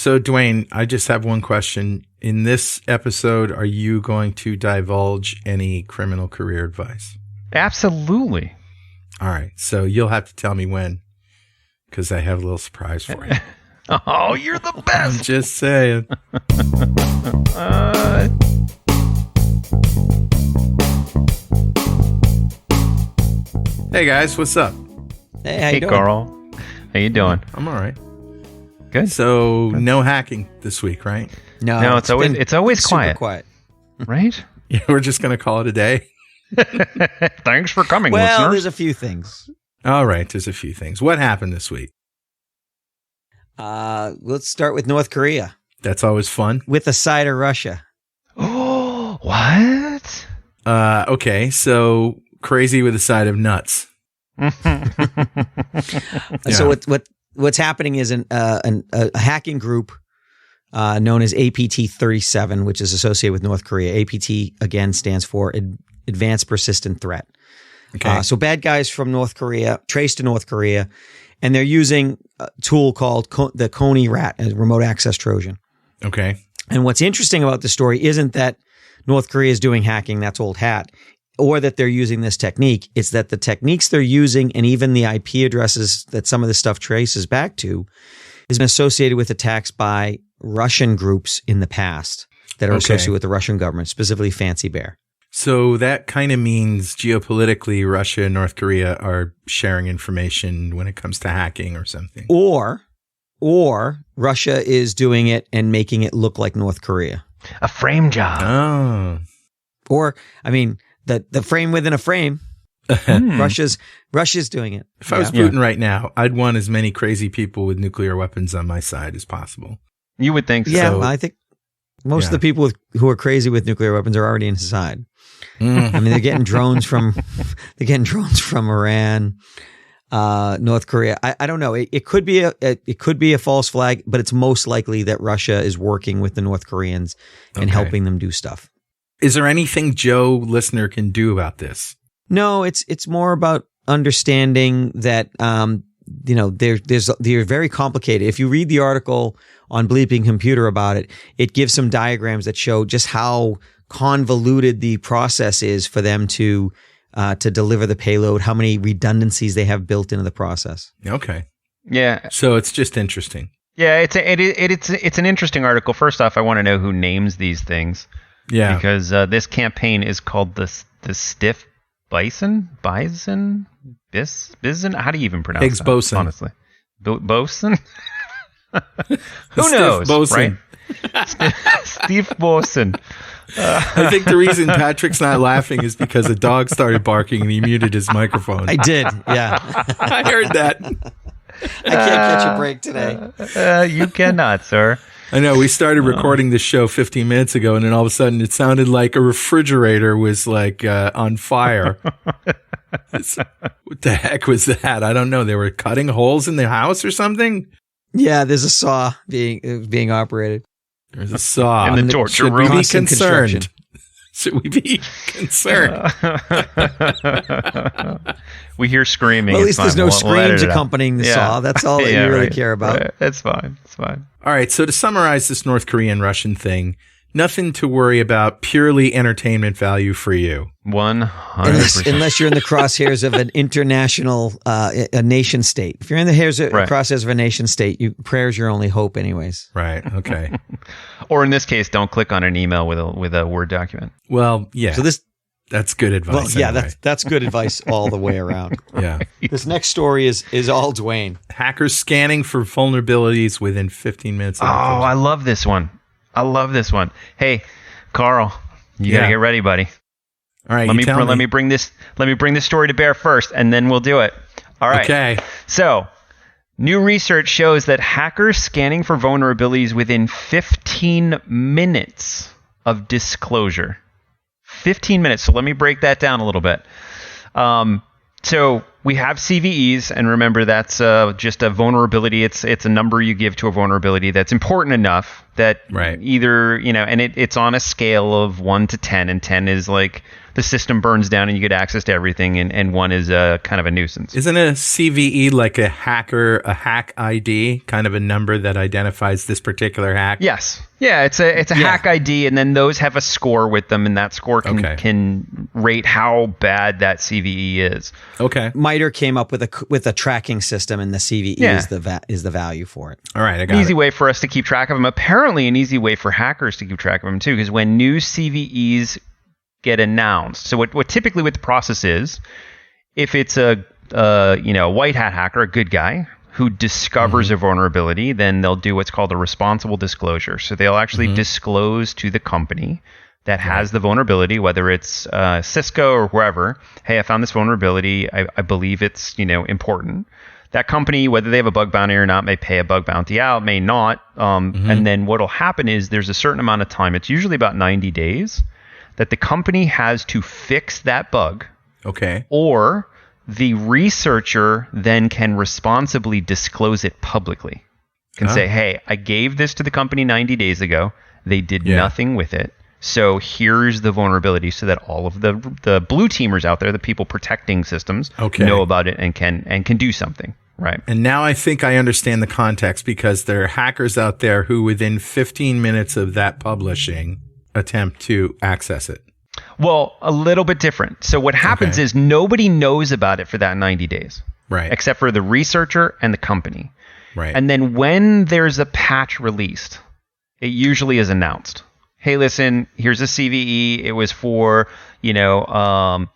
So, Dwayne, I just have one question. In this episode, are you going to divulge any criminal career advice? Absolutely. All right. So you'll have to tell me when, because I have a little surprise for you. Oh, you're the I'm best. just saying. Hey, guys. What's up? Hey, how you Hey, doing? Carl. How you doing? I'm all right. Good. So no hacking this week, right? No, it's always super quiet, right? Yeah, we're just going to call it a day. Thanks for coming, Well, listeners. there's a few things. All right. There's a few things. What happened this week? Let's start with North Korea That's always fun. with a side of Russia. Oh, what? Okay. So crazy with a side of nuts. So what's happening is a hacking group known as APT-37, which is associated with North Korea. APT again stands for Advanced Persistent Threat. Okay. So bad guys from North Korea, traced to North Korea, and they're using a tool called the Coney Rat, a remote access Trojan. Okay. And what's interesting about the story isn't that North Korea is doing hacking, that's old hat, or that they're using this technique. It's that the techniques they're using and even the IP addresses that some of this stuff traces back to has been associated with attacks by Russian groups in the past that are Okay. associated with the Russian government, specifically Fancy Bear. So that kind of means geopolitically, Russia and North Korea are sharing information when it comes to hacking or something. Or Russia is doing it and making it look like North Korea. A frame job. Oh. Or, I mean, the frame within a frame. Hmm. Russia's doing it. If I was Putin right now, I'd want as many crazy people with nuclear weapons on my side as possible. You would think so. Yeah, So- I think most of Yeah. the people who are crazy with nuclear weapons are already inside. Mm. I mean, they're getting drones from Iran, North Korea. I don't know. It could be a false flag, but it's most likely that Russia is working with the North Koreans and Okay. helping them do stuff. Is there anything Joe listener can do about this? No, it's more about understanding that they're very complicated. If you read the article on Bleeping Computer about it, it gives some diagrams that show just how convoluted the process is for them to deliver the payload, how many redundancies they have built into the process. Okay. Yeah. So it's just interesting. Yeah, it's an interesting article. First off, I want to know who names these things. Yeah. Because this campaign is called the Stiff Bison? Bison? Bison? How do you even pronounce Higgs that? boson. Honestly. Boson? Who Stiff knows? boson. Right? Steve Boson. I think the reason Patrick's not laughing is because a dog started barking and he muted his microphone. I did, yeah. I heard that. I can't catch a break today. You cannot, sir. I know. We started recording this show 15 minutes ago, and then all of a sudden it sounded like a refrigerator was like on fire. What the heck was that? I don't know. They were cutting holes in the house or something? Yeah, there's a saw being operated. There's a saw. In the torture Should we room. be Constant concerned? construction. Should we be concerned? We hear screaming. Well, at It's least there's fine. no We'll edit screams it out. accompanying the Yeah. saw. That's all that Yeah, you really right, care about. right. It's fine. It's fine. All right. So to summarize this North Korean Russian thing, nothing to worry about, purely entertainment value for you. 100%. Unless you're in the crosshairs of an international, a nation state. If you're in the Right. crosshairs of a nation state, prayer's your only hope, anyways. Right. Okay. Or in this case, don't click on an email with a Word document. Well, yeah. So that's good advice. well, yeah, anyway. that's good advice all the way around. Yeah. This next story is all Dwayne. Hackers scanning for vulnerabilities within 15 minutes. Oh, Of encryption. I love this one. I love this one. Hey, Carl, you Yeah. gotta get ready, buddy. All right. Let you me bring this story to bear first, and then we'll do it. All right. Okay. So, new research shows that hackers scanning for vulnerabilities within 15 minutes of disclosure. 15 minutes. So let me break that down a little bit. So we have CVEs, and remember that's just a vulnerability. It's a number you give to a vulnerability that's important enough that Right. either, and it's on a scale of 1 to 10, and 10 is like the system burns down and you get access to everything, and one is kind of a nuisance. Isn't a CVE like a hack ID, kind of a number that identifies this particular hack? Yes. Yeah, it's a hack ID, and then those have a score with them, and that score can rate how bad that CVE is. Okay. MITRE came up with a tracking system, and the CVE is the value for it. All right, I got an easy way for us to keep track of them. Apparently, an easy way for hackers to keep track of them too, because when new CVEs get announced, so what typically what the process is, if it's a white hat hacker, a good guy who discovers a vulnerability, then they'll do what's called a responsible disclosure. So they'll actually disclose to the company that has the vulnerability, whether it's Cisco or wherever, hey, I found this vulnerability. I believe it's important. That company, whether they have a bug bounty or not, may pay a bug bounty out, may not. And then what'll happen is there's a certain amount of time, it's usually about 90 days, that the company has to fix that bug. Okay. Or the researcher then can responsibly disclose it publicly. Can say, hey, I gave this to the company 90 days ago. They did nothing with it. So here's the vulnerability, so that all of the blue teamers out there, the people protecting systems, know about it and can do something. Right. And now I think I understand the context, because there are hackers out there who within 15 minutes of that publishing attempt to access it. Well, a little bit different. So what happens is nobody knows about it for that 90 days. Right. Except for the researcher and the company. Right. And then when there's a patch released, it usually is announced. Hey, listen, here's a CVE. It was for, I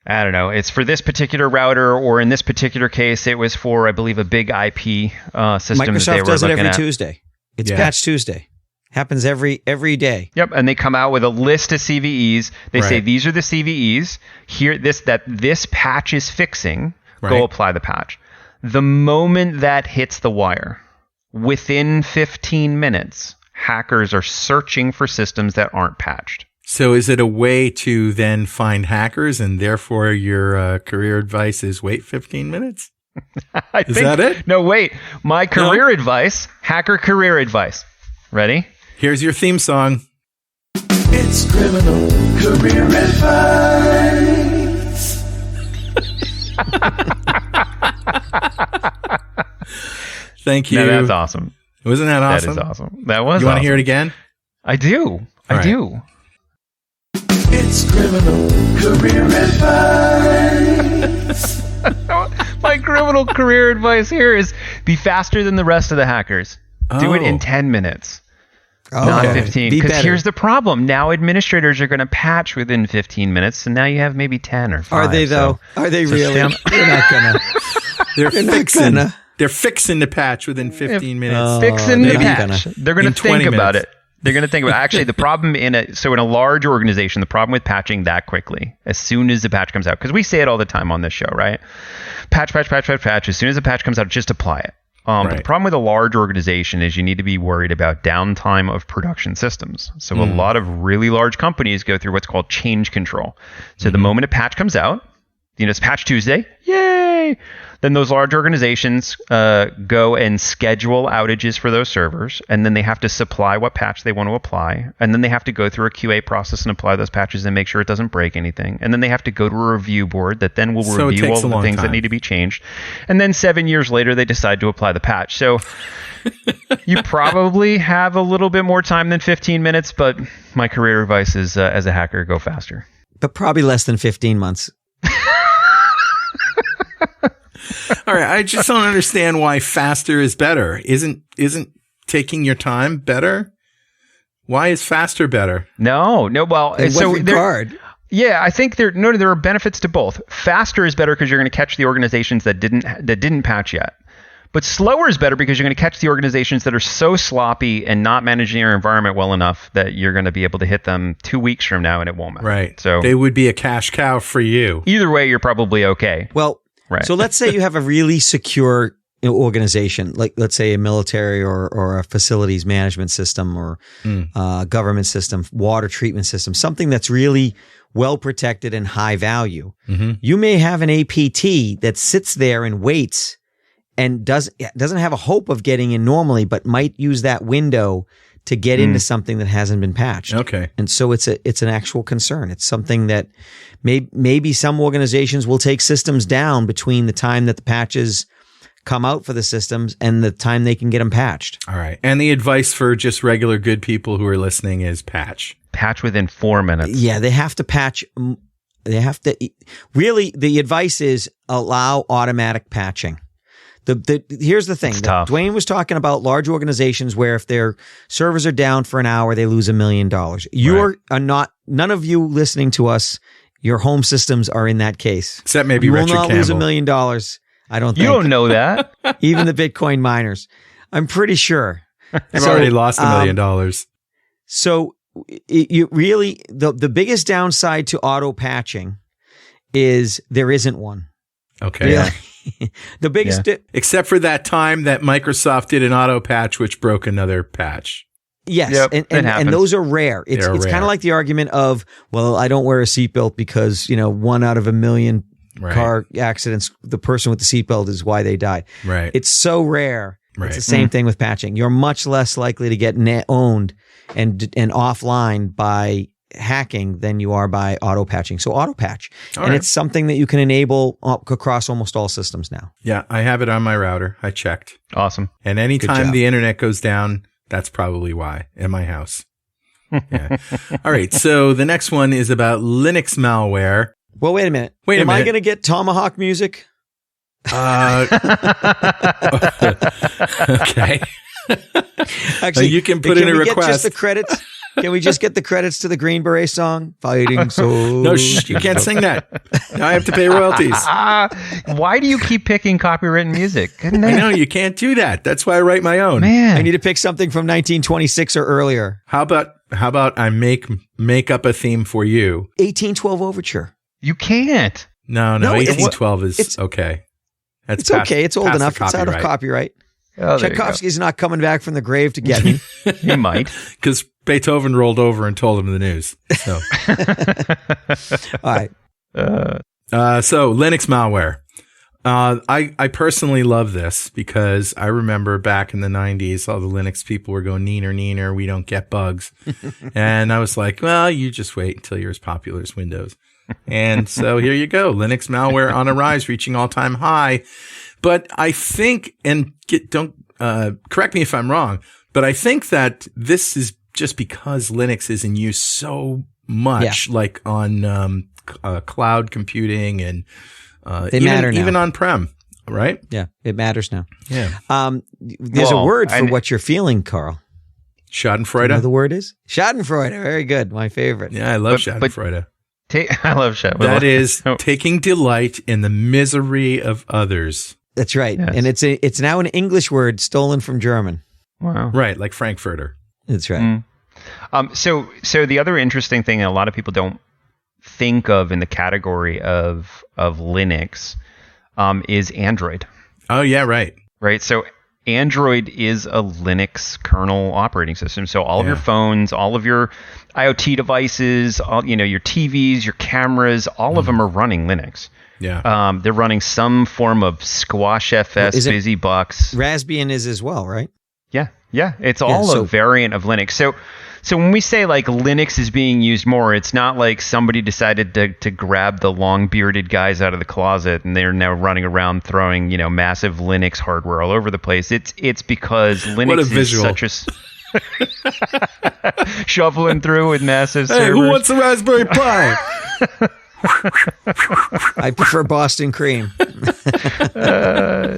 don't know, it's for this particular router, or in this particular case, it was for, I believe, a big IP system Microsoft that they were does it looking every at. Tuesday. It's Patch Tuesday. Happens every day. Yep, and they come out with a list of CVEs. They say these are the CVEs. Here, this patch is fixing. Go apply the patch. The moment that hits the wire, within 15 minutes, hackers are searching for systems that aren't patched. So is it a way to then find hackers, and therefore your career advice is wait 15 minutes? Is that it? No, wait. My career advice, hacker career advice. Ready? Here's your theme song. It's criminal career advice. Thank you. No, that's awesome. Wasn't that awesome? That is awesome. That was. You want awesome. to hear it again? I do. I do. It's criminal career advice. My criminal career advice here is be faster than the rest of the hackers. Do it in 10 minutes. Not 15. Because here's the problem. Now administrators are going to patch within 15 minutes, and now you have maybe 10 or 5. Are they, though? Are they really? They're not going to. They're fixing the patch within 15 minutes. Fixing the patch. They're going to think about it. They're going to think about it. Actually, the problem in a large organization, the problem with patching that quickly, as soon as the patch comes out, because we say it all the time on this show, right? Patch. As soon as the patch comes out, just apply it. But the problem with a large organization is you need to be worried about downtime of production systems. So a lot of really large companies go through what's called change control. So the moment a patch comes out, it's Patch Tuesday, yay! Then those large organizations go and schedule outages for those servers, and then they have to supply what patch they want to apply, and then they have to go through a QA process and apply those patches and make sure it doesn't break anything. And then they have to go to a review board that then will review all of the things that need to be changed. And then 7 years later, they decide to apply the patch. So you probably have a little bit more time than 15 minutes, but my career advice is, as a hacker, go faster. But probably less than 15 months. All right, I just don't understand why faster is better. Isn't taking your time better? Why is faster better? No. Well, in what regard? Yeah, I think there are benefits to both. Faster is better because you're going to catch the organizations that didn't patch yet. But slower is better because you're going to catch the organizations that are so sloppy and not managing their environment well enough that you're going to be able to hit them 2 weeks from now and it won't matter. Right. So they would be a cash cow for you. Either way, you're probably okay. Well, right. So let's say you have a really secure organization, like let's say a military or a facilities management system or government system, water treatment system, something that's really well protected and high value. You may have an APT that sits there and waits and doesn't have a hope of getting in normally, but might use that window to get into something that hasn't been patched. Okay. And so it's an actual concern. It's something that maybe some organizations will take systems down between the time that the patches come out for the systems and the time they can get them patched. All right. And the advice for just regular good people who are listening is patch. Patch within 4 minutes. Yeah, they have to patch. They have to really. The advice is allow automatic patching. Here's the thing. It's tough. Dwayne was talking about large organizations where if their servers are down for an hour, they lose $1 million. None of you listening to us, your home systems are in that case. Except maybe you will Richard not lose $1 Campbell. million. I don't think. You don't know that. Even the Bitcoin miners. I'm pretty sure. I've already lost $1 million. So you really, the biggest downside to auto patching is there isn't one. Okay. Really. The biggest, Except for that time that Microsoft did an auto patch, which broke another patch. yes, Yep, it and happens. those are rare. It's They're kind rare. of like the argument of, well, I don't wear a seatbelt because 1 out of 1 million Right. car accidents, the person with the seatbelt is why they died. Right. It's so rare. Right. It's the same thing with patching. You're much less likely to get owned and offline by hacking than you are by auto patching. So auto patch, All and right. it's something that you can enable across almost all systems now. Yeah, I have it on my router. I checked. Awesome. And anytime job. the internet goes down, that's probably why in my house. Yeah. All right. So the next one is about Linux malware. Well, wait a minute. Wait a Am I minute. going to get Tomahawk music? Okay. Actually, you can put in a we get just request. the credits? Can we just get the credits to the Green Beret song? Fighting so. No, you can't sing that. Now I have to pay royalties. Why do you keep picking copywritten music? Good I night. know you can't do that. That's why I write my own. Man. I need to pick something from 1926 or earlier. How about I make up a theme for you? 1812 Overture. You can't. No, No, it's- 1812 is it's- okay. That's It's okay. It's old past the enough. It's out of copyright. Oh, there you go. Tchaikovsky's not coming back from the grave to get me. He might. Because Beethoven rolled over and told him the news. So, All right. so Linux malware. I personally love this because I remember back in the 90s, all the Linux people were going, neener, we don't get bugs. And I was like, well, you just wait until you're as popular as Windows. And so here you go. Linux malware on a rise, reaching all-time high. But I think, and don't correct me if I'm wrong, but I think that this is just because Linux is in use so much, like on cloud computing and They matter now. even on-prem, right? Yeah, it matters now. Yeah. There's a Well, word for and- what you're feeling, Carl. You know what Schadenfreude. the word is? Schadenfreude. Very good. My favorite. Yeah, I love But- Schadenfreude. I love shit. That is Oh. taking delight in the misery of others. That's right. Yes. And it's now an English word stolen from German. Wow. Right, like Frankfurter. That's right. So the other interesting thing a lot of people don't think of in the category of Linux is Android, Oh, yeah, right. right? So Android is a Linux kernel operating system. So all of your phones, all of your IoT devices, all, your TVs, your cameras, all of them are running Linux. Yeah. They're running some form of Squash FS, Is it- BusyBox. Raspbian is as well, right? Yeah. It's all so- a variant of Linux. So when we say like Linux is being used more, it's not like somebody decided to grab the long bearded guys out of the closet and they're now running around throwing, massive Linux hardware all over the place. It's because Linux is visual. such a shuffling through with massive Hey, servers. who wants a Raspberry Pi? I prefer Boston cream.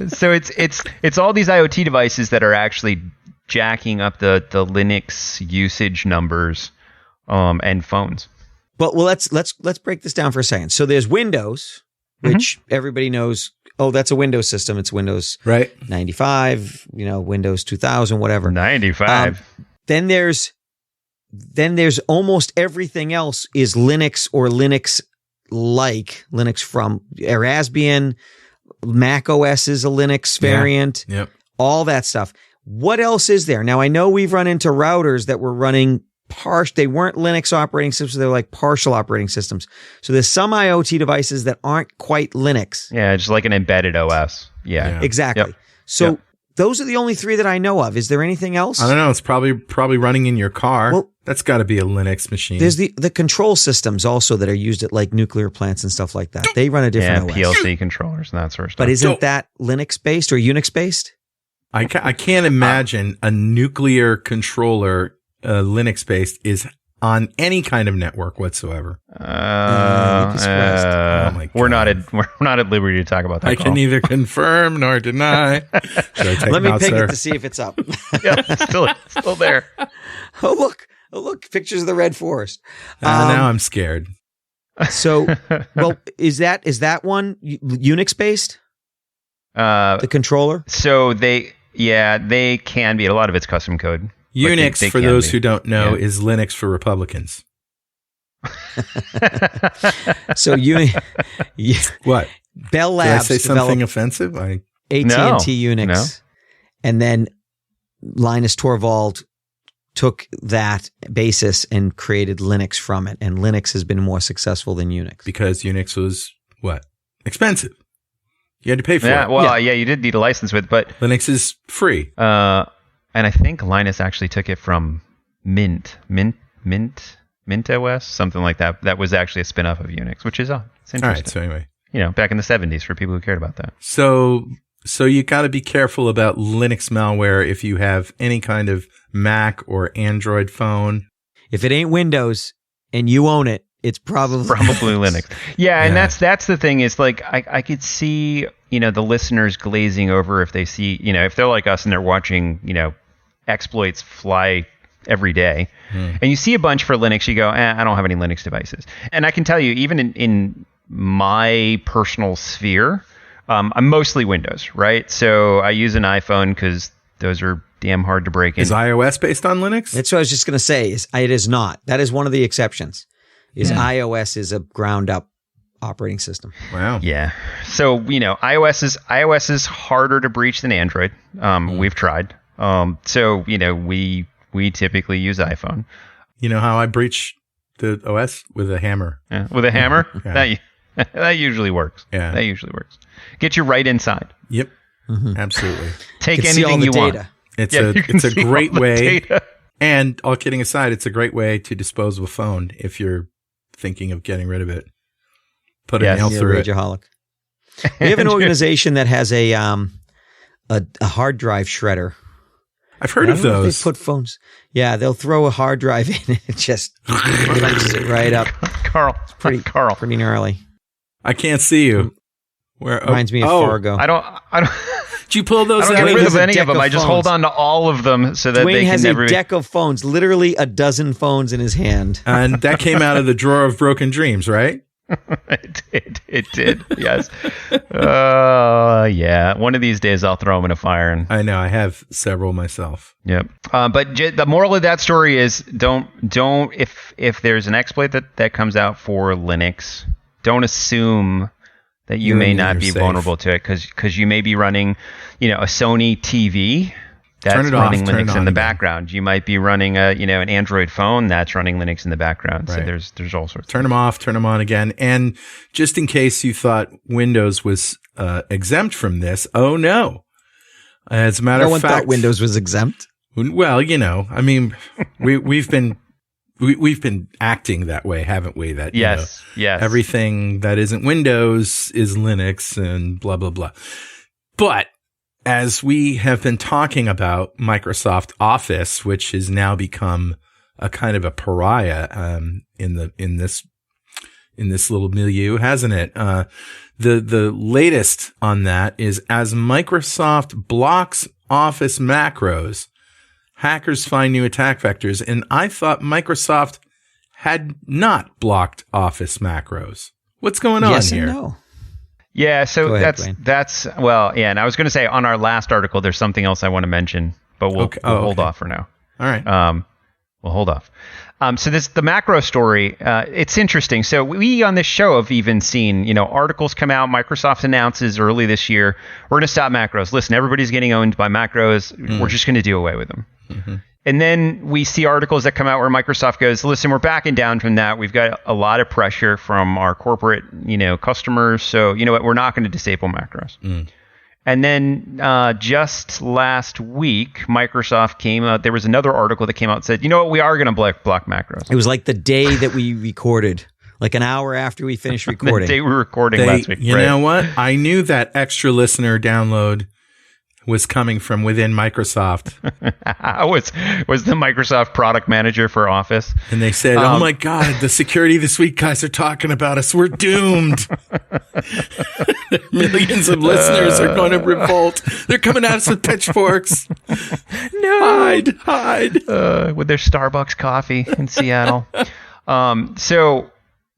So it's all these IoT devices that are actually jacking up the Linux usage numbers and phones. Well, let's break this down for a second. So there's Windows, which everybody knows. Oh, that's a Windows system. It's Windows Right. 95, Windows 2000, whatever. 95. Then there's almost everything else is Linux or Linux-like. Linux from Raspbian, Mac OS is a Linux variant. Yep. All that stuff. What else is there? Now, I know we've run into routers that were running they weren't Linux operating systems. They're like partial operating systems. So there's some IoT devices that aren't quite Linux. Yeah, just like an embedded OS. Yeah. Yeah. Exactly. Yep. So Yep. those are the only three that I know of. Is there anything else? I don't know. It's probably running in your car. Well, That's got to be a Linux machine. There's the control systems also that are used at like nuclear plants and stuff like that. They run a different OS. PLC controllers and that sort of stuff. But isn't that Linux based or Unix based? I can't imagine a nuclear controller, Linux based, is on any kind of network whatsoever. You'd be surprised. Oh my we're God. not at liberty to talk about that. I can neither confirm nor deny. Should I take Let me out, pick sir? it to see if it's up. Yep, still there. Oh look, pictures of the Red Forest. Now I'm scared. So, well, is that one Unix based? The controller? So they can be. A lot of it's custom code. Unix, they for can those be. who don't know, Yeah. is Linux for Republicans. So What? Bell Did I Labs say something developed offensive? AT&T No. Unix, No. and then Linus Torvald took that basis and created Linux from it, and Linux has been more successful than Unix. Because Unix was what? Expensive. You had to pay for Yeah, it. well, yeah, you did need a license with, but Linux is free. and I think Linus actually took it from Mint OS, something like that. That was actually a spin-off of Unix, which is it's interesting. All right. So anyway, Back in the 70s for people who cared about that. so you got to be careful about Linux malware if you have any kind of Mac or Android phone. If it ain't Windows and you own it, it's probably Linux. Yeah, and Yeah. that's the thing is like I could see, the listeners glazing over if they see, if they're like us and they're watching, exploits fly every day. And you see a bunch for Linux, you go, I don't have any Linux devices. And I can tell you, even in my personal sphere, I'm mostly Windows, right? So I use an iPhone because those are damn hard to break in. Is iOS based on Linux? That's what I was just going to say. It is not. That is one of the exceptions. iOS is a ground up operating system. Wow. Yeah. So, iOS is harder to breach than Android. We've tried. So, we typically use iPhone. You know how I breach the OS? With a hammer. Yeah. With a hammer? Yeah. That usually works. Yeah. That usually works. Get you right inside. Yep. Absolutely. Take You can see all anything the you data. want. It's Yeah, you can a see all great the way. data. And all kidding aside, it's a great way to dispose of a phone if you're thinking of getting rid of it. Put a Yes. nail You're through a it. rageaholic. We have an organization that has a hard drive shredder. I've heard I of don't know if those. They put phones. Yeah, they'll throw a hard drive in and it just punches it right up. Carl. Pretty gnarly. I can't see you. Where? Reminds me of Fargo. I don't Did you pull those I don't out? get Dwayne rid has of a any deck of them. of I just phones. hold on to all of them so that Dwayne they has can never a deck of phones, literally a dozen phones in his hand. And that came out of the drawer of broken dreams, right? It did. Yes. Yeah. One of these days I'll throw them in a fire and I know. I have several myself. yep. But the moral of that story is don't if there's an exploit that comes out for Linux, don't assume that you may not be safe. vulnerable to it because you may be running, a Sony TV that's Turn it off, running turn it Linux on in the again. background. You might be running an Android phone that's running Linux in the background. So Right. there's all sorts. Turn them off, turn them on again. And just in case you thought Windows was exempt from this, oh no. As a matter No of one fact, thought Windows was exempt. Well, I mean, we've been acting that way, haven't we? That Yes. Yes. everything that isn't Windows is Linux and blah blah blah. But as we have been talking about Microsoft Office, which has now become a kind of a pariah in this little milieu, hasn't it? The latest on that is as Microsoft blocks Office macros, hackers find new attack vectors. And I thought Microsoft had not blocked Office macros. What's going on Yes here? and no. Yeah, so Go ahead, that's well, yeah, and I was going to say on our last article, there's something else I want to mention, but we'll hold off for now. All right. We'll hold off. So the macro story, it's interesting. So we on this show have even seen, articles come out. Microsoft announces early this year, we're going to stop macros. Listen, everybody's getting owned by macros. We're just going to do away with them. Mm-hmm. And then we see articles that come out where Microsoft goes, listen, we're backing down from that. We've got a lot of pressure from our corporate, customers. So you know what? We're not going to disable macros. And then just last week, Microsoft came out. There was another article that came out and said, you know what, we are going to block macros. It was like the day that we recorded, like an hour after we finished recording. The day we were recording last week. You know what? I knew that extra listener download was coming from within Microsoft. was the Microsoft product manager for Office. And they said, oh my God, the security this week guys are talking about us. We're doomed. Millions of listeners are going to revolt. They're coming at us with pitchforks. No. Hide. With their Starbucks coffee in Seattle. So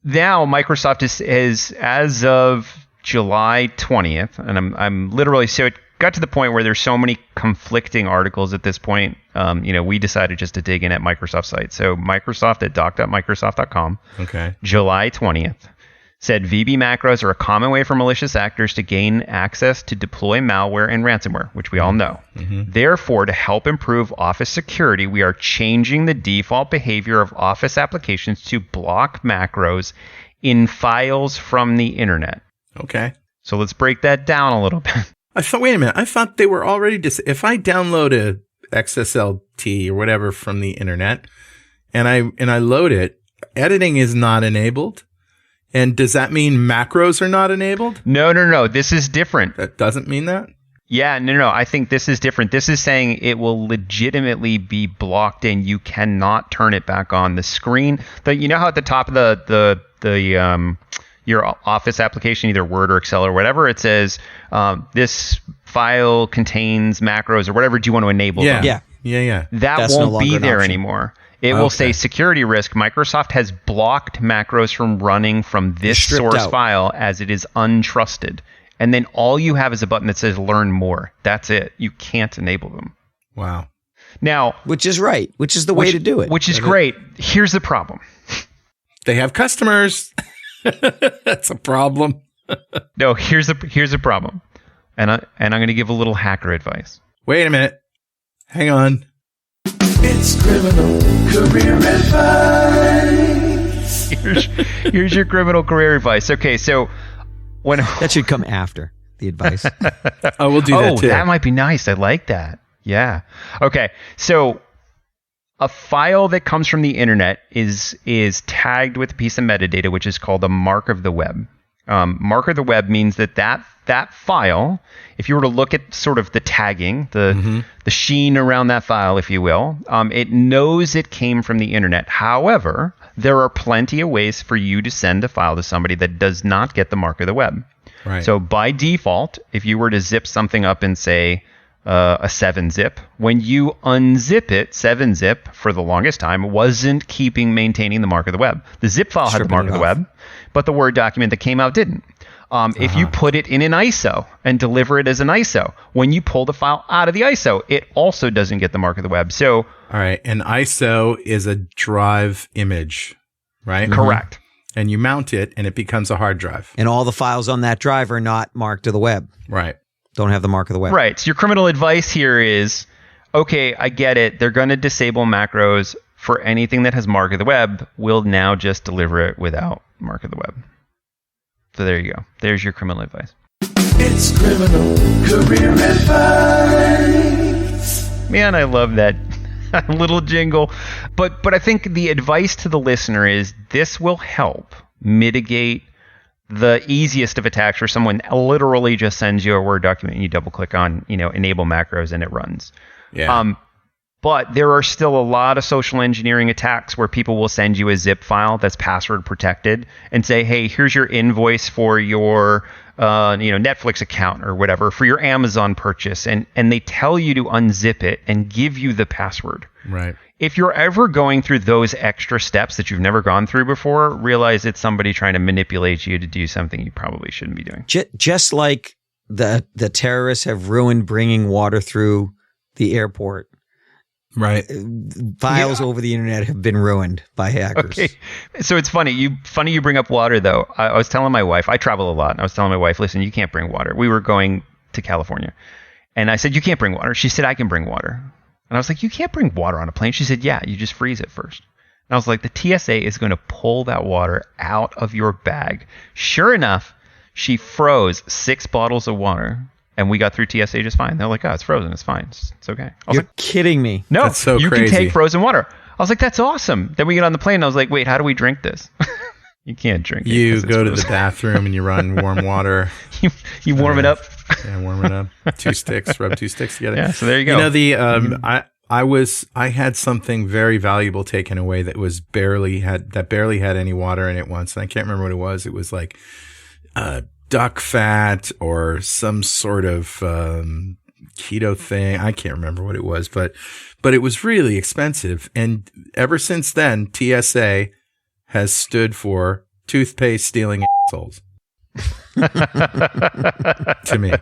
now Microsoft is as of July 20th, and I'm literally, so it got to the point where there's so many conflicting articles at this point. We decided just to dig in at Microsoft's site. So Microsoft at doc.microsoft.com, Okay. July 20th, said VB macros are a common way for malicious actors to gain access to deploy malware and ransomware, which we all know. Mm-hmm. Therefore, to help improve Office security, we are changing the default behavior of Office applications to block macros in files from the internet. Okay. So let's break that down a little bit. Wait a minute. I thought they were already if I download a XSLT or whatever from the internet and I load it, editing is not enabled. And does that mean macros are not enabled? No. This is different. That doesn't mean that? Yeah, no. I think this is different. This is saying it will legitimately be blocked and you cannot turn it back on. The screen, you know how at the top of the your Office application, either Word or Excel or whatever, it says this file contains macros or whatever. Do you want to enable them? Yeah. That won't be there anymore. It will say security risk. Microsoft has blocked macros from running from this source file as it is untrusted. And then all you have is a button that says learn more. That's it. You can't enable them. Wow. Now, which is right, which is the way to do it. Which is great. Here's the problem. They have customers. That's a problem. No, here's a problem. And I'm going to give a little hacker advice. Wait a minute. Hang on. It's criminal career advice. Here's your criminal career advice. Okay, so that should come after the advice. Oh, we'll do that too. That might be nice. I like that. Yeah. Okay, so a file that comes from the internet is tagged with a piece of metadata, which is called a mark of the web. Mark of the web means that file, if you were to look at sort of the tagging, the sheen around that file, if you will, it knows it came from the internet. However, there are plenty of ways for you to send a file to somebody that does not get the mark of the web. Right. So by default, if you were to zip something up in, say, a 7-zip, when you unzip it, 7-zip for the longest time wasn't maintaining the mark of the web. The zip file had the mark of the web, but the Word document that came out didn't. If you put it in an ISO and deliver it as an ISO, when you pull the file out of the ISO, it also doesn't get the mark of the web. So, all right, an ISO is a drive image, right? Correct. And you mount it, and it becomes a hard drive. And all the files on that drive are not marked to the web. Right. Don't have the mark of the web. Right. So your criminal advice here is, okay, I get it. They're going to disable macros for anything that has mark of the web. We'll now just deliver it without mark of the web. So there you go. There's your criminal advice. It's criminal career advice. Man, I love that little jingle. But I think the advice to the listener is this will help mitigate the easiest of attacks where someone literally just sends you a Word document and you double click on, enable macros and it runs. Yeah. But there are still a lot of social engineering attacks where people will send you a zip file that's password protected and say, hey, here's your invoice for your Netflix account or whatever, for your Amazon purchase. And they tell you to unzip it and give you the password. Right. If you're ever going through those extra steps that you've never gone through before, realize it's somebody trying to manipulate you to do something you probably shouldn't be doing. Just like the terrorists have ruined bringing water through the airport. Right. Files over the internet have been ruined by hackers. Okay. So it's funny you bring up water, though. I was telling my wife, I travel a lot. And I was telling my wife, listen, you can't bring water. We were going to California. And I said, you can't bring water. She said, I can bring water. And I was like, you can't bring water on a plane. She said, yeah, you just freeze it first. And I was like, the TSA is going to pull that water out of your bag. Sure enough, she froze 6 bottles of water And we got through TSA just fine. They're like, oh, it's frozen. It's fine. It's okay. I was You're like, kidding me. no, That's so you crazy. can take frozen water. I was like, that's awesome. Then we get on the plane. And I was like, wait, how do we drink this? You can't drink it. You 'cause it's go to the frozen. bathroom and you run warm water. you warm it up. Yeah, warm it up. Rub 2 sticks together. Yeah, so there you go. You know, the I had something very valuable taken away that barely had any water in it once, and I can't remember what it was. It was like duck fat or some sort of keto thing. I can't remember what it was, but it was really expensive. And ever since then, TSA has stood for toothpaste stealing assholes. To me.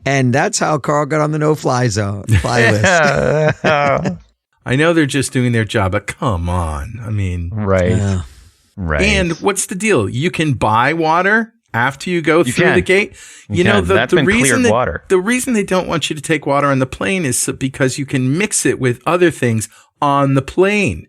And that's how Carl got on the no-fly list. I know they're just doing their job, but come on. I mean, Right. Yeah. Right. and what's the deal? You can buy water after you go through can. the gate. You know, can. That's been cleared water. The reason they don't want you to take water on the plane is because you can mix it with other things on the plane.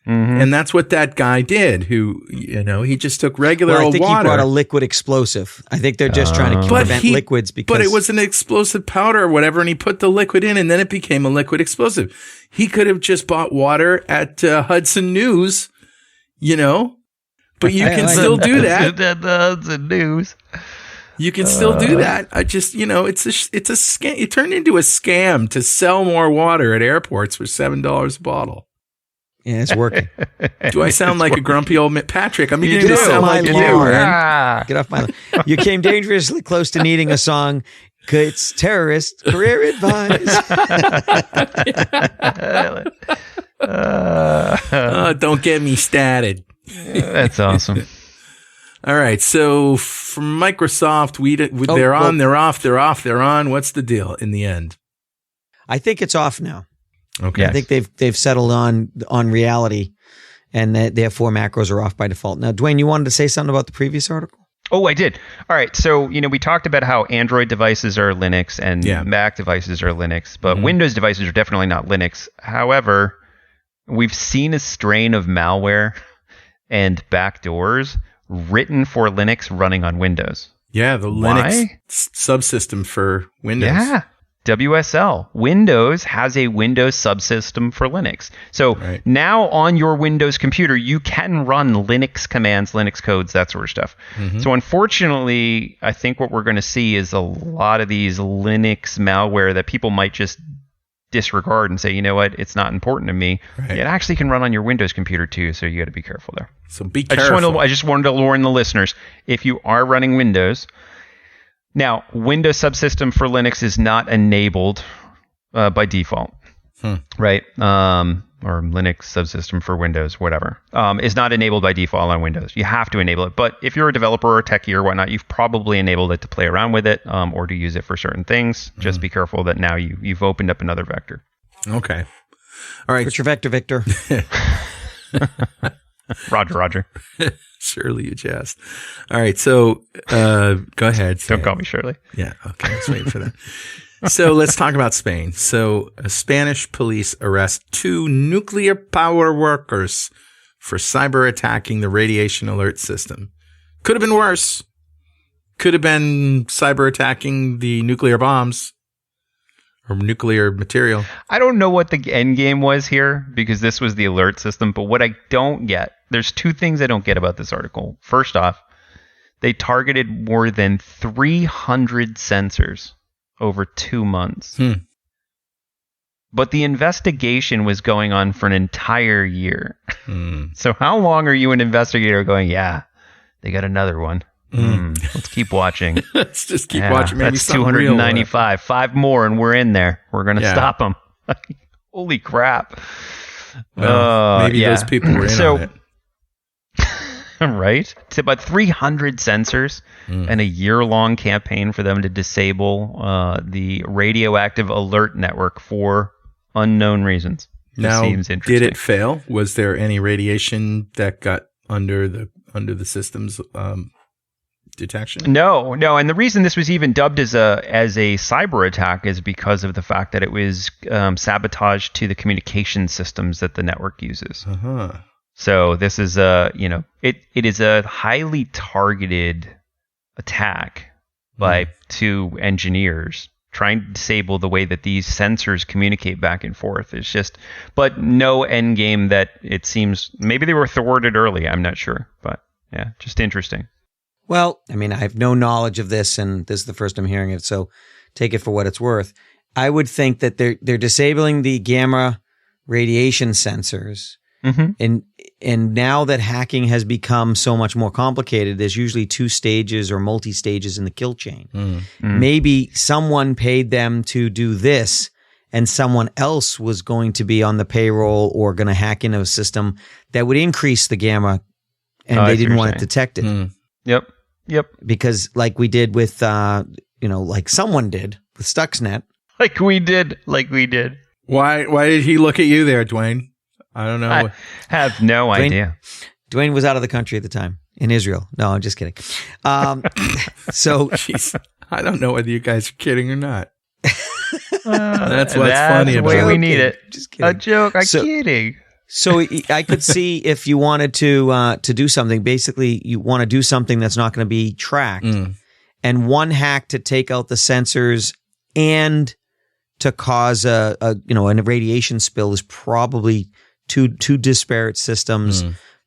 Mhm. And that's what that guy did, who, he just took regular Well, I old think water. he brought a liquid explosive. I think they're just trying to prevent liquids because. But it was an explosive powder or whatever, and he put the liquid in, and then it became a liquid explosive. He could have just bought water at Hudson News, but you can still do that. That's the news. You can still do that. I just, it's a scam. It turned into a scam to sell more water at airports for $7 a bottle. Yeah, it's working. Do I sound like a grumpy old Patrick? I'm beginning do. to sound like you, My lord. man. Ah. Get off my. You came dangerously close to needing a song. It's terrorist career advice. Don't get me started. That's awesome. All right. So from Microsoft, they're on, they're off, they're off, they're on. What's the deal in the end? I think it's off now. Okay. Yes. I think they've settled on reality, and that therefore macros are off by default. Now, Dwayne, you wanted to say something about the previous article? Oh, I did. All right. So, we talked about how Android devices are Linux and Yeah. Mac devices are Linux, but Windows devices are definitely not Linux. However, we've seen a strain of malware and backdoors written for Linux running on Windows. Yeah, the Why? Linux subsystem for Windows. Yeah. WSL. Windows has a Windows subsystem for Linux. So Right. now on your Windows computer, you can run Linux commands, Linux codes, that sort of stuff. So unfortunately, I think what we're going to see is a lot of these Linux malware that people might just disregard and say, you know what, it's not important to me. Right. It actually can run on your Windows computer too, so you got to be careful there. So be I careful. just wanted to warn the listeners, if you are running Windows, now Windows subsystem for Linux is not enabled by default, right? Or Linux subsystem for Windows, whatever, is not enabled by default on Windows. You have to enable it. But if you're a developer or a techie or whatnot, you've probably enabled it to play around with it or to use it for certain things. Just be careful that now you've opened up another vector. Okay. All right. What's your vector, Victor? Roger. Surely you jest. All right. So go ahead. say Don't it. call me Shirley. Yeah. Okay. Let's wait for that. So let's talk about Spain. So Spanish police arrest 2 nuclear power workers for cyber attacking the radiation alert system. Could have been worse. Could have been cyber attacking the nuclear bombs or nuclear material. I don't know what the end game was here because this was the alert system, but what I don't get, there's 2 things I don't get about this article. First off, they targeted more than 300 sensors over 2 months. But the investigation was going on for an entire year. So how long are you an investigator going, yeah, they got another one. Let's keep watching. Let's just keep Yeah, watching. Maybe that's something real will happen. 295. 5 more and we're in there. We're going to Yeah. stop them. Holy crap. Well, maybe yeah. those people were in So- on it. Right? It's about 300 sensors and a year-long campaign for them to disable the radioactive alert network for unknown reasons. Now, seems interesting. did it fail? Was there any radiation that got under the system's detection? No, and the reason this was even dubbed as a cyber attack is because of the fact that it was sabotage to the communication systems that the network uses. Uh-huh. So this is it is a highly targeted attack by two engineers trying to disable the way that these sensors communicate back and forth. It's just, but no end game that it seems, maybe they were thwarted early. I'm not sure, but yeah, just interesting. Well, I mean, I have no knowledge of this, and this is the first I'm hearing it, so take it for what it's worth. I would think that they're disabling the gamma radiation sensors, and now that hacking has become so much more complicated, there's usually 2 stages or multi-stages in the kill chain. Maybe someone paid them to do this, and someone else was going to be on the payroll or going to hack into a system that would increase the gamma, and they didn't want to detect it. Yep. Because like we did with, like someone did with Stuxnet. Like we did. Why did he look at you there, Dwayne? I don't know. I have no idea. Dwayne was out of the country at the time in Israel. No, I'm just kidding. So jeez, I don't know whether you guys are kidding or not. That's what's funny about it. We need it. Just kidding. A joke. I'm kidding. So I could see if you wanted to do something. Basically, you want to do something that's not going to be tracked, and one hack to take out the sensors and to cause a radiation spill is probably two disparate systems,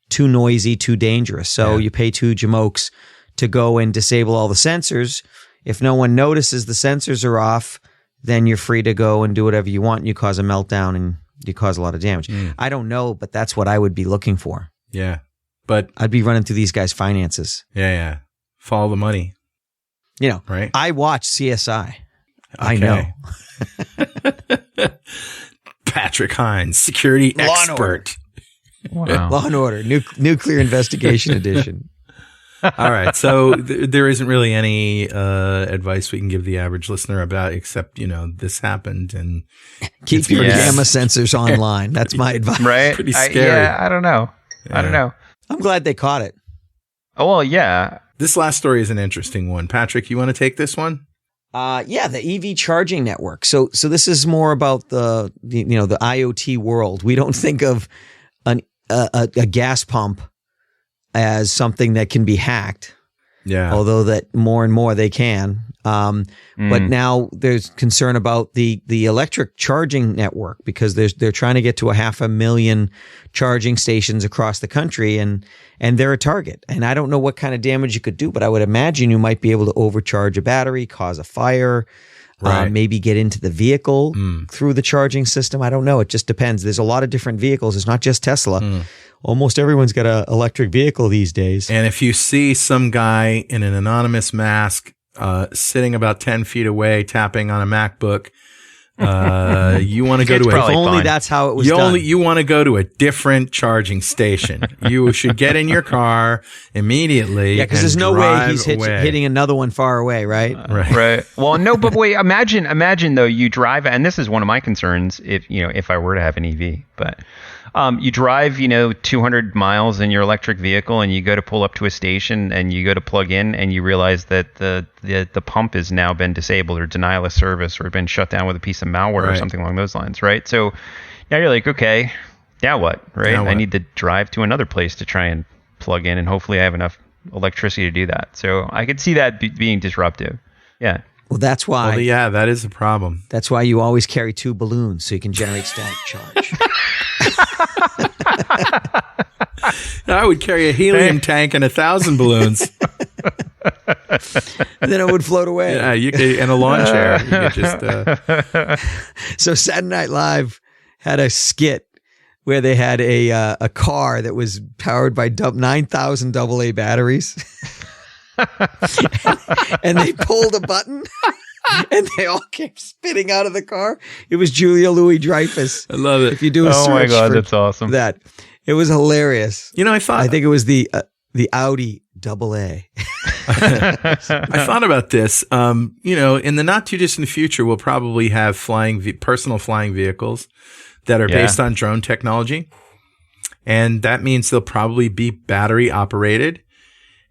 too noisy, too dangerous. So you pay 2 jamokes to go and disable all the sensors. If no one notices the sensors are off, then you're free to go and do whatever you want, and you cause a meltdown and you cause a lot of damage. I don't know, but that's what I would be looking for. Yeah. But I'd be running through these guys' finances. Yeah. Follow the money. Right? I watch CSI. Okay. I know. Patrick Hines, security expert. Wow. Law and Order, Nuclear Investigation Edition. All right. So there isn't really any advice we can give the average listener about, except, this happened and keep your gamma sensors online. That's my advice. Right? Pretty scary. I don't know. Yeah. I don't know. I'm glad they caught it. Oh, well, yeah. This last story is an interesting one. Patrick, you want to take this one? The EV charging network. So this is more about the IoT world. We don't think of a gas pump as something that can be hacked. Yeah. Although that more and more they can. But now there's concern about the electric charging network because they're trying to get to 500,000 charging stations across the country, and they're a target. And I don't know what kind of damage you could do, but I would imagine you might be able to overcharge a battery, cause a fire, maybe get into the vehicle through the charging system. I don't know. It just depends. There's a lot of different vehicles. It's not just Tesla. Almost everyone's got an electric vehicle these days. And if you see some guy in an anonymous mask sitting about 10 feet away tapping on a MacBook, you want to go to if only that's how it was done. You want to go to a different charging station. You should get in your car immediately. Yeah, because there's no way he's hitting another one far away, right? Right. Well, no, but wait. Imagine though you drive, and this is one of my concerns. If I were to have an EV, but you drive 200 miles in your electric vehicle, and you go to pull up to a station, and you go to plug in, and you realize that the pump has now been disabled or denial of service or been shut down with a piece of malware or something along those lines, right? So now you're like, okay, now what, right? Now what? I need to drive to another place to try and plug in, and hopefully I have enough electricity to do that. So I could see that being disruptive. Yeah. Well, that's why. Well, yeah, that is a problem. That's why you always carry 2 balloons so you can generate static charge. I would carry a helium tank and 1,000 balloons. And then it would float away. Yeah, you could, and a lawn chair. You could just. So Saturday Night Live had a skit where they had a car that was powered by 9,000 AA batteries. And they pulled a button and they all came spitting out of the car. It was Julia Louis-Dreyfus. I love it. If you do a search my God, for that's awesome. that, it was hilarious. I think it was the Audi AA. I thought about this. In the not too distant future, we'll probably have personal flying vehicles that are based on drone technology. And that means they'll probably be battery operated.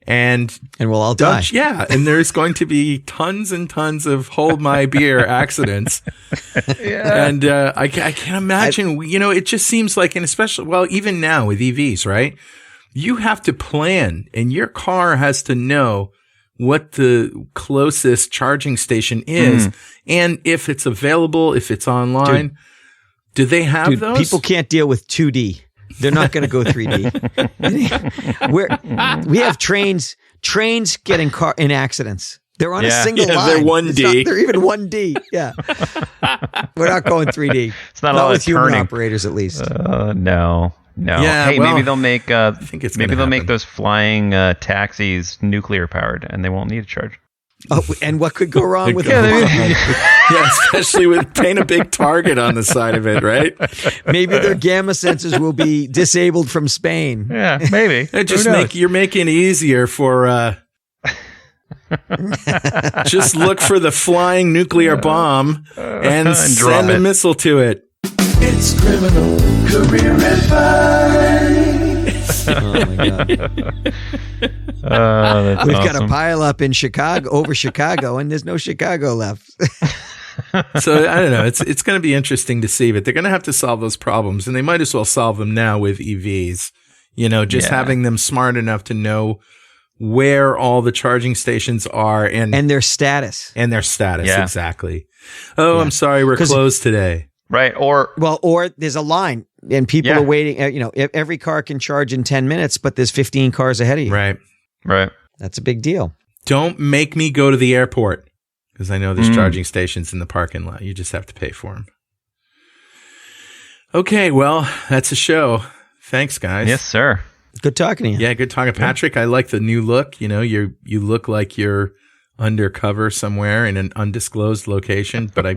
And we'll all die. Yeah. And there's going to be tons and tons of hold my beer accidents. Yeah. And I can't imagine, it just seems like, and especially, even now with EVs, right? You have to plan, and your car has to know what the closest charging station is, and if it's available, if it's online. Do they have those? People can't deal with 2D. They're not going to go 3D. We have trains get in accidents. They're on a single line. They're 1D. They're even 1D. Yeah. We're not going 3D. It's not all with human turning. operators, at least. No. Yeah, hey, well, maybe they'll make. I think it's maybe gonna they'll make happen. those flying taxis nuclear powered, and they won't need a charge. Oh, and what could go wrong with Yeah, it? Yeah, especially with paint a big target on the side of it, right? Maybe their gamma sensors will be disabled from Spain. Yeah, maybe. You're making it easier for. Just look for the flying nuclear bomb and drop send a it. missile to it. It's Criminal Career Advice. Oh my God. That's We've got a awesome. pile up in Chicago, over Chicago, and there's no Chicago left. So I don't know. It's going to be interesting to see, but they're going to have to solve those problems, and they might as well solve them now with EVs. Just having them smart enough to know where all the charging stations are and their status. their status. Yeah. Exactly. Oh, I'm sorry, we're 'Cause- closed today. Right. Or Or there's a line and people Yeah. are waiting. Every car can charge in 10 minutes, but there's 15 cars ahead of you. Right. right. That's a big deal. Don't make me go to the airport because I know there's charging stations in the parking lot. You just have to pay for them. Okay, well, that's a show. Thanks, guys. Yes, sir. Good talking to you. Yeah, good talking, Patrick. I like the new look. You look like you're undercover somewhere in an undisclosed location, but I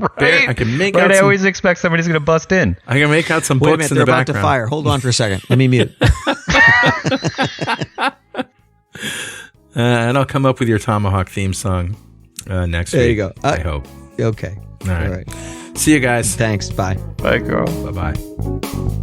can make out But I some, always expect somebody's going to bust in. I can make out some Wait a books minute, in they're the about to background. fire. Hold on for a second. Let me mute. And I'll come up with your Tomahawk theme song next week. There you go. I hope. Okay. All right. All right. See you guys. Thanks. Bye. Bye, girl. Bye-bye.